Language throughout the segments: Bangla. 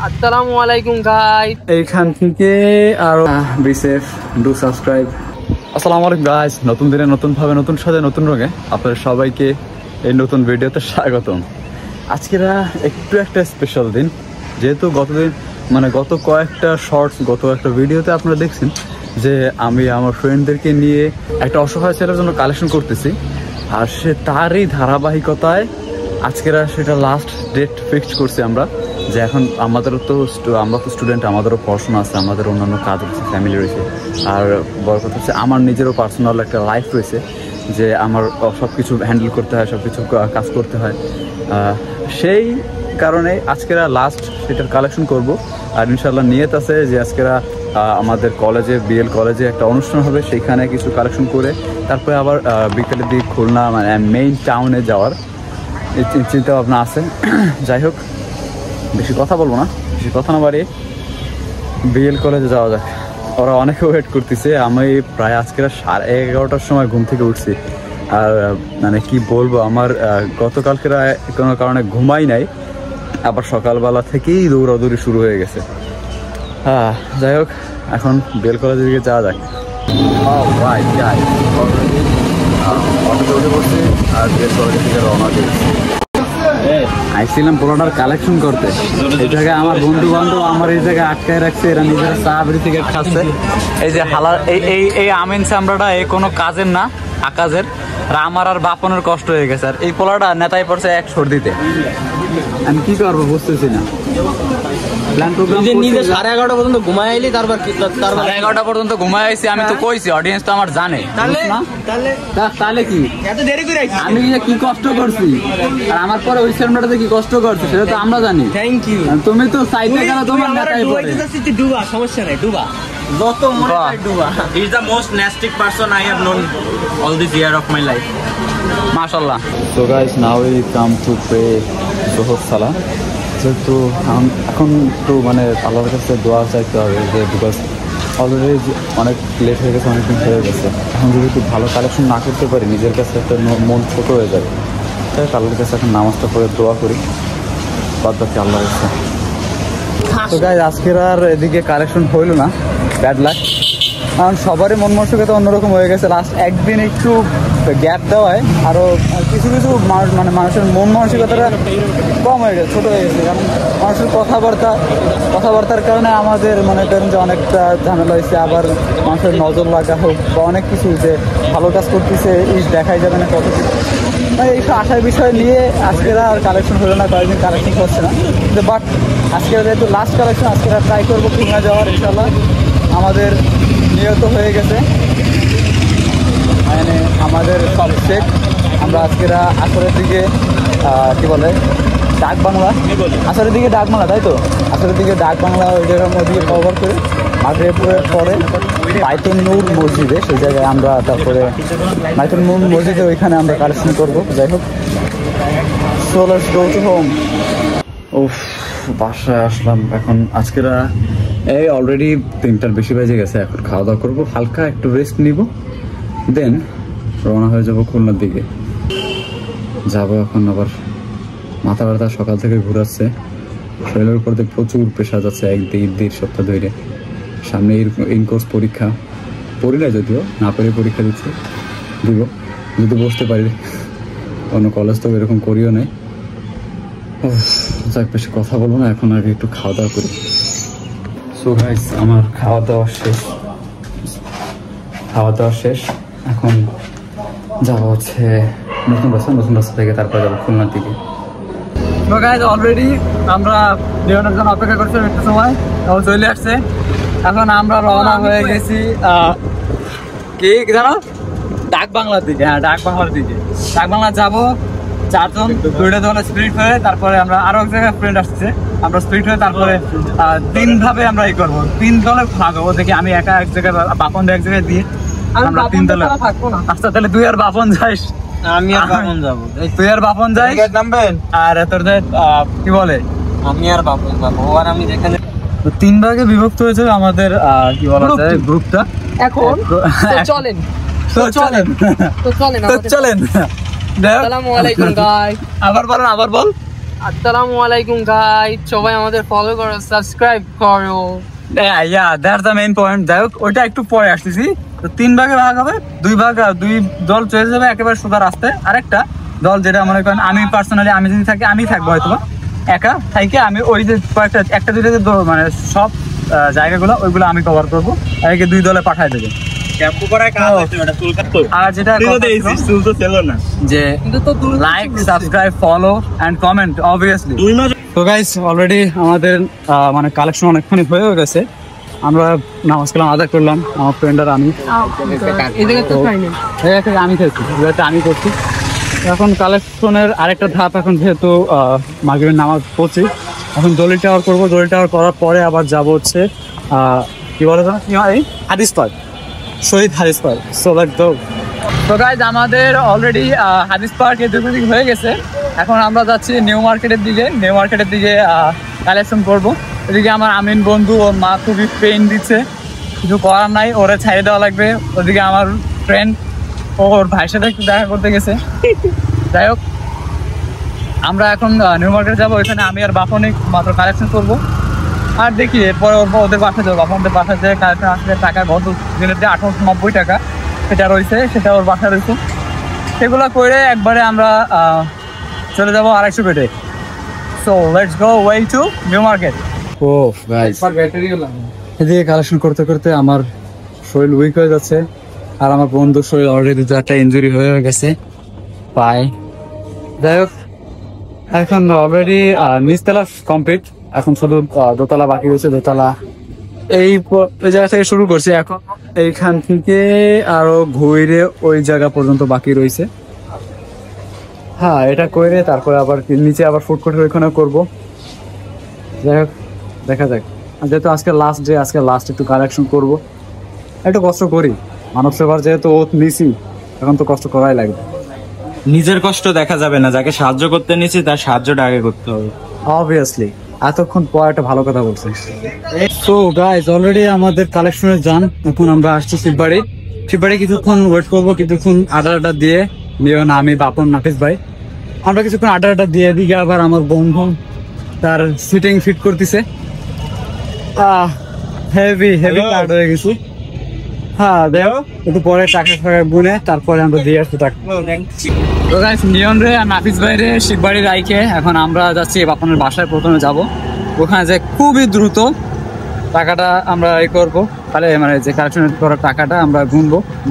আসসালামু আলাইকুম গাইস। এইখান থেকে আরো বিসেফ ডু সাবস্ক্রাইব। আসসালামু আলাইকুম গাইস, নতুন দিনে নতুন ভাবে নতুন সাজে নতুন রঙে আপনাদের সবাইকে এই নতুন ভিডিওতে স্বাগতম। আজকেরা একটু একটা স্পেশাল দিন, যেহেতু গত কয়েকটা শর্টস, গত একটা ভিডিওতে আপনারা দেখছেন যে আমি আমার ফ্রেন্ডদেরকে নিয়ে একটা অসহায় ছেলের জন্য কালেকশন করতেছি, আর সে তারই ধারাবাহিকতায় আজকেরা সেটা লাস্ট ডেট ফিক্সড করছি আমরা, যে এখন আমরা তো স্টুডেন্ট, আমাদেরও পড়াশোনা আছে, আমাদের অন্যান্য কাজ রয়েছে, ফ্যামিলি রয়েছে, আর বড় কথা হচ্ছে আমার নিজেরও পার্সোনাল একটা লাইফ রয়েছে, যে আমার সব কিছু হ্যান্ডেল করতে হয়, সব কিছু কাজ করতে হয়। সেই কারণে আজকেরা লাস্ট সেটার কালেকশন করব। আর ইনশাল্লাহ নিয়ত আছে যে আজকেরা আমাদের কলেজে, বিএল কলেজে একটা অনুষ্ঠান হবে, সেইখানে কিছু কালেকশন করে তারপরে আবার বিকেলের দিকে খুলনা মানে মেইন টাউনে যাওয়ার চিন্তা ভাবনা আছে। যাই হোক, বেশি কথা বলবো না, বেশি কথা না বাড়িয়ে বিএল কলেজে যাওয়া যাক। ওরা অনেকে ওয়েট করতেছে। আমি প্রায় আজকে 11:30টার সময় ঘুম থেকে উঠছি, আর মানে কি বলবো, আমার গতকালকেরা কোনো কারণে ঘুমাই নাই, আবার সকালবেলা থেকেই দৌড়াদৌড়ি শুরু হয়ে গেছে। যাই হোক, এখন বিএল কলেজের দিকে যাওয়া যাক। অটোতে উঠে পড়ছি আর বিএল কলেজের দিকে রওনা দিয়েছি। আইছিলাম পোলাটার কালেকশন করতে, এই জায়গায় আমার বন্ধু বান্ধব আমার এই জায়গায় আটকায় রাখছে, এরা নিজেরা চা বিড়ি সিগারেট খাচ্ছে। এই যে হালা এই আমিন চামড়াটা এই কোনো কাজের না, আকাজের। আর আমার আর বাপনের কষ্ট হয়ে গেছে, আর এই পোলাটা নেতায় পড়ছে এক সর্দিতে। আমি কি করবো বুঝতেছি না। প্ল্যান প্রোগ্রাম নিজে 11:30 পর্যন্ত ঘুমায় আইলি, তারপর 11:30 পর্যন্ত ঘুমায় আইছি। আমি তো কইছি, অডিয়েন্স তো আমার জানে। তাহলে কি এত দেরি করে আইছি? আমি কি কষ্ট করছি, আর আমার পরে ওই সেমটাতে কি কষ্ট করছে সেটা তো আমরা জানি। Thank you. তুমি তো সাইডে গেলে তোমার নেতাই পড়ে। ডুবা, সমস্যা নাই, ডুবা যত মনে হয় ডুবা। He is the most nasty person I have known all this year of my life. MashaAllah. So guys, now we come to pray Zohor Salah. যেহেতু এখন একটু মানে আল্লাহর কাছে দোয়া চাইতে হবে, যে বিকজ অলরেডি অনেক লেট হয়ে গেছে, অনেকদিন হয়ে গেছে। এখন যদি একটু ভালো কালেকশন না করতে পারি, নিজের কাছে একটা মন ছোট হয়ে যাবে। তাই আল্লাহর কাছে এখন নামাজটা পড়ে দোয়া করি, বাদ বাকি আল্লাহর কাছে। তো গাইস, আজকের আর এদিকে কালেকশন হইল না, ব্যাড লাক। কারণ সবারই মন মানসিকতা অন্যরকম হয়ে গেছে। লাস্ট একদিন একটু গ্যাপ দেওয়ায় আরও কিছু মানে মানুষের মন মানসিকতাটা কম হয়ে গেছে, ছোটো হয়ে গেছে। কারণ মানুষের কথাবার্তার কারণে আমাদের মনে করেন যে অনেকটা ঝামেলা হয়েছে। আবার মানুষের নজর লাগা হোক বা অনেক কিছু, যে ভালো কাজ করতেছে দেখাই যাবে না কত কিছু, এইসব আশার বিষয় নিয়ে আজকের আর কালেকশন হলো না, কয়েকদিন কালেকশন হচ্ছে না। বাট আজকের যেহেতু লাস্ট কালেকশন, আজকের ট্রাই করবো খুলনা যাওয়ার। ইনশাল্লাহ আমাদের নিয়ত হয়ে গেছে, মানে আমাদের সব সেট। আমরা আজকের আসরের দিকে কি বলে ডাক বাংলা, আসরের দিকে ডাক বাংলা, তাই তো আসরের দিকে ডাক বাংলা ওই জায়গার মধ্যে কভার করে মাগরিবের পরে বাইতুন নূর মসজিদে, সেই জায়গায় আমরা তারপরে বাইতুন নূর মসজিদে ওইখানে আমরা কালেকশন করবো। যাই হোক, so let's go to home. উফ, বাসায় আসলাম এখন। আজকেরা এই অলরেডি 3টার বেশি বেজে গেছে। এখন খাওয়া দাওয়া করবো, হালকা একটু রেস্ট নিব, দেন রওনা হয়ে যাবো খুলনার দিকে। যাবো এখন আবার মাথা ব্যথা, সকাল থেকে ঘুরাচ্ছে, শরীরের উপর দিয়ে প্রচুর প্রেশার যাচ্ছে। দেড় সপ্তাহ ধরে সামনে ইনকোর্স পরীক্ষা, পড়ি না যদিও, না পড়ে পরীক্ষা দিব যদি বসতে পারি। অন্য কলেজ তো এরকম করিও নাই। যাক, বেশি কথা বলবো না, এখন আগে একটু খাওয়া দাওয়া করি। সো গাইস, আমার খাওয়া দাওয়া শেষ। এখন যাওয়া হচ্ছে নতুন রাস্তা থেকে, তারপরে যাবো খুলনার দিকে। তো গাইস, অলরেডি আমরা বেরোনোর জন্য অপেক্ষা করছিলাম একটু সময়, এখন চলে আসছে। এখন আমরা রওনা হয়ে গেছি কি জানো, ডাক বাংলার দিকে। হ্যাঁ, ডাক বাংলার দিকে। ডাক বাংলা যাবো 4 জন, 2টা দলে স্প্লিট হয়ে, তারপরে আমরা আরো এক জায়গায় ফ্রেন্ড আসছে, আমরা স্প্লিট হয়ে তারপরে 3 ভাবে আমরা এই করবো, 3 দলে ভাগ হবো। দেখি আমি একা এক জায়গায়, বাপন এক জায়গায় দিয়ে আমরা 3 দলে থাকবো না। আচ্ছা, তাহলে তুই আর বাপন যাইস, আমি আর বাপন যাবো। তুই আর বাপন যাই নামবেন, আর তোর কি বলে আমি আর বাপন যাবো। আর আমি যেখানে 3 ভাগে বিভক্ত হয়েছে আমাদের কি বলা যায় গ্রুপটা। এখন চলেন। আসসালামু আলাইকুম গাইস। আবার বল। আসসালামু আলাইকুম গাইস, সবাই আমাদের ফলো করো, সাবস্ক্রাইব করো। That's the main point. যাই হোক, ওইটা একটু পরে আসতেছি। তো 3 ভাগে ভাগ হবে, 2 দল চলে যাবে একেবারে সোজা রাস্তায়। আরেকটা দল যেটা মনে করেন আমি পার্সোনালি আমি যদি থাকি, আমি থাকবো হয়তো একা থাইকে, আমি ওই যে কয়েকটা একটা দুইটা যে মানে সব জায়গাগুলো ওইগুলো আমি কভার করবো, একে 2 দলে পাঠায় দেবে। আর যেটা যে like, subscribe, follow and comment obviously. তো গাইস, অলরেডি আমাদের মানে কালেকশন অনেকখানি হয়ে গেছে। আমরা নামাজ কালাম আদায় করলাম, আমার ফ্রেন্ড আর আমি। আমি করছি এখন কালেকশনের আরেকটা ধাপ। এখন যেহেতু মাগরিবের নামাজ পড়ছি, এখন দলিল টাওয়ার করবো। দলিল টাওয়ার করার পরে আবার যাবো হচ্ছে কি বলে হাদিস পার্ক, শহীদ হাদিস পার্ক। তো গাইজ, আমাদের অলরেডি হাদিস পার্ক এদিক হয়ে গেছে। এখন আমরা যাচ্ছি নিউ মার্কেটের দিকে কালেকশন করবো। এদিকে আমার আমিন বন্ধু, ওর মা খুবই পেইন দিচ্ছে, কিছু করার নাই, ওরে ছাড়িয়ে দেওয়া লাগবে। ওদিকে আমার ফ্রেন্ড ওর ভাইয়ের সাথে একটু দেখা করতে গেছে। যাই হোক, আমরা এখন নিউ মার্কেটে যাবো। ওইখানে আমি আর বাপনিক মাত্র কালেকশন করবো, আর দেখি এরপরে ওদের বাসা যাবো। বাপনদের বাসা যে কালেকশন আসলে টাকা গত দিনের যে 890 টাকা সেটা রয়েছে, সেটা ওর বাসা রয়েছে। সেগুলো করে একবারে আমরা চলে যাবো 250 বেডে। So let's go way to new market. ও গাইস, এদিকে কালেকশন করতে করতে আমার শরীর উইক হয়ে যাচ্ছে, আর আমার বন্ধুর শরীর অলরেডি একটা ইনজুরি হয়ে গেছে পায়ে। যাই হোক, এখন অলরেডি নিচতলা কমপ্লিট, এখন শুধু দোতলা বাকি রয়েছে। দোতলা এই জায়গা থেকে শুরু করছি, এখন এইখান থেকে আরো ঘুরে ওই জায়গা পর্যন্ত বাকি রয়েছে। হ্যাঁ, এটা করে তারপরে আবার নিচে আবার ফুড কোর্টের ওইখানে করবো। যাই হোক, দেখা যাক। যেহেতু আজকে লাস্ট ডে, আজকে লাস্ট একটু কালেকশন করবো, একটু কষ্ট করি। মানব সেবার যেহেতু ওত নিছি, এখন তো কষ্ট করাই লাগবে। নিজের কষ্ট দেখা যাবে না, যাকে সাহায্য করতে নিয়েছি তার সাহায্যটা আগে করতে হবে অবভিয়াসলি। এতক্ষণ পর একটা ভালো কথা বলছে। সো গাইজ, অলরেডি আমাদের কালেকশনে যান। এখন আমরা আসছি শিববাড়ি। কিছুক্ষণ ওয়েট করবো, কিছুক্ষণ আড্ডা দিয়ে নিও না, আমি বাপন নাফিস ভাই আমরা কিছুক্ষণ আড্ডা দিয়ে দিকে আবার আমার বন্ধু তার সিটিং ফিট করতেছে। হেভি কার্ড হয়ে গেছি। হ্যাঁ, দেখো একটু পরে টাকা গুনে তারপরে আমরা দিয়ে আসবো টাকা। তো গাইস, নিয়ন রে আর নাফিস ভাই রে শিববাড়ি রাইকে এখন আমরা যাচ্ছি বাপনের বাসায়। প্রথমে যাব ওখানে, যে খুবই দ্রুত টাকাটা আমরা এই করবো, তাহলে মানে যে কালেকশন করার টাকাটা আমরা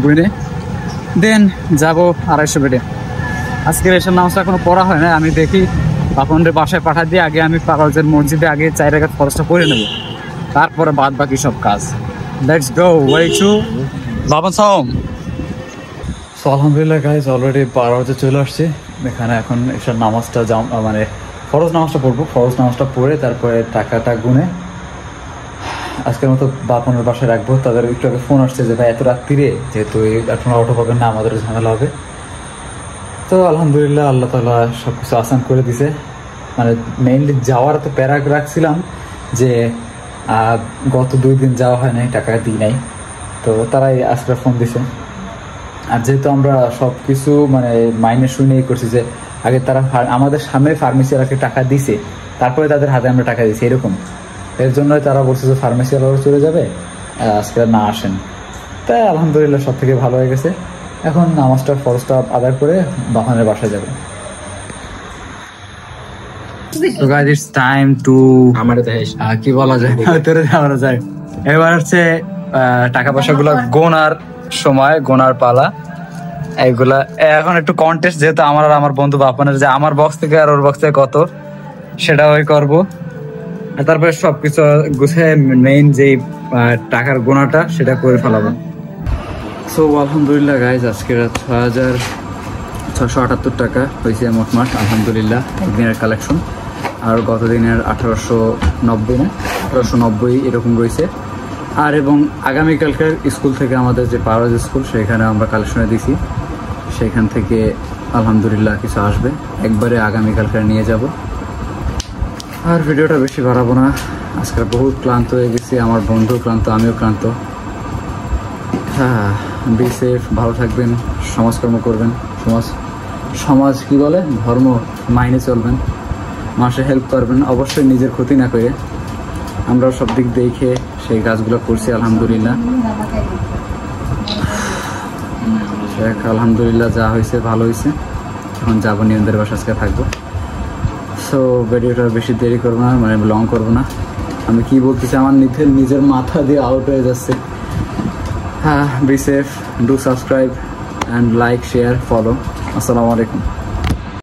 গুনে দেন যাবো 250 বেডে। আজকের এসব নামাজটা এখনো পড়া হয় না, আমি দেখি বাপনের বাসায় পাঠা দিয়ে আগে আমি পাগলদের মসজিদে আগে 4 রাকাত ফরজটা পড়ে নেবো, তারপরে বাদ বাকি সব কাজ। Let's go way two Bapan home. So আলহামদুলিল্লাহ গাইজ, অলরেডি 12 বাজে চলে আসছি এখানে। এখন এসব নামাজটা মানে ফরজ নামাজটা পড়বো। ফরজ নামাজটা পড়ে তারপরে টাকাটা গুনে আজকের মতো বাপনের বাসায় রাখবো। তাদের একটু আগে ফোন আসছে যে ভাই এত রাত্রিরে, যেহেতু আপনারা অটো পাবেন না, আমাদের ঝামেলা হবে। তো আলহামদুলিল্লাহ, আল্লাহ তাআলা সবকিছু আসান করে দিছে। মানে মেইনলি যাওয়ার তো প্যারা রাখছিলাম যে গত 2 দিন যাওয়া হয় নাই, টাকা দিই নাই। তো তারাই আজকে ফোন দিছে। আর যেহেতু আমরা সব কিছু মানে মাইনে শুনেই করছি যে আগে তারা আমাদের সামনে ফার্মেসিওয়ালাকে টাকা দিছে, তারপরে তাদের হাতে আমরা টাকা দিছি, এরকম। এর জন্যই তারা বলছে যে ফার্মেসিওয়ালারা চলে যাবে, আজকে না আসেন। তাই আলহামদুলিল্লাহ সব থেকে ভালো হয়ে গেছে। এখন নামাজটা ফরজটা আদায় করে বাপনের বাসায় যাবে। So guys, it's time to কি বলা যায়, এবার হচ্ছে টাকা পয়সা গুলা গোনার সময়, গোনার পালা। এইগুলা এখন একটু কন্টেস্ট, যেহেতু আমার আর আমার বন্ধু বাপনের যে আমার বক্স থেকে আর ওর বক্স থেকে কত, সেটা ওই করবো। তারপরে সবকিছু গুছিয়ে মেইন যে টাকার গোনাটা সেটা করে ফেলাবো। সো আলহামদুলিল্লাহ গাইজ, আজকে 6,678 টাকা হয়েছে মোটমাট আলহামদুলিল্লাহ একদিনের কালেকশন। আর গত দিনের 1890 এরকম রয়েছে। আর এবং আগামীকালকার স্কুল থেকে আমাদের যে পাওয়াজ স্কুল, সেখানে আমরা কালেকশনে দিছি, সেখান থেকে আলহামদুলিল্লাহ কিছু আসবে, একবারে আগামীকালকার নিয়ে যাব। আর ভিডিওটা বেশি বাড়াবো না, আজকে বহুত ক্লান্ত হয়ে গেছি, আমার বন্ধু ক্লান্ত, আমিও ক্লান্ত। হ্যাঁ, বি সেফ, ভালো থাকবেন, সমাজকর্ম করবেন, সমাজ কি বলে, ধর্ম মাইনে চলবেন। মাসে হেল্প করবেন, অবশ্যই নিজের ক্ষতি না করে। আমরা সব দিক দেখে সেই কাজগুলো করছি আলহামদুলিল্লাহ। আলহামদুলিল্লাহ যা হয়েছে ভালো হয়েছে। এখন যাবো নিয়ন্দের বাসা, আজকে থাকবো। সো ভিডিওটা বেশি দেরি করবো না, মানে লং করবো না। আমি কি বলতেছি আমার নিজের মাথা দিয়ে আউট হয়ে যাচ্ছে। হ্যাঁ, be safe, do subscribe and like, share, follow. আসসালামু আলাইকুম।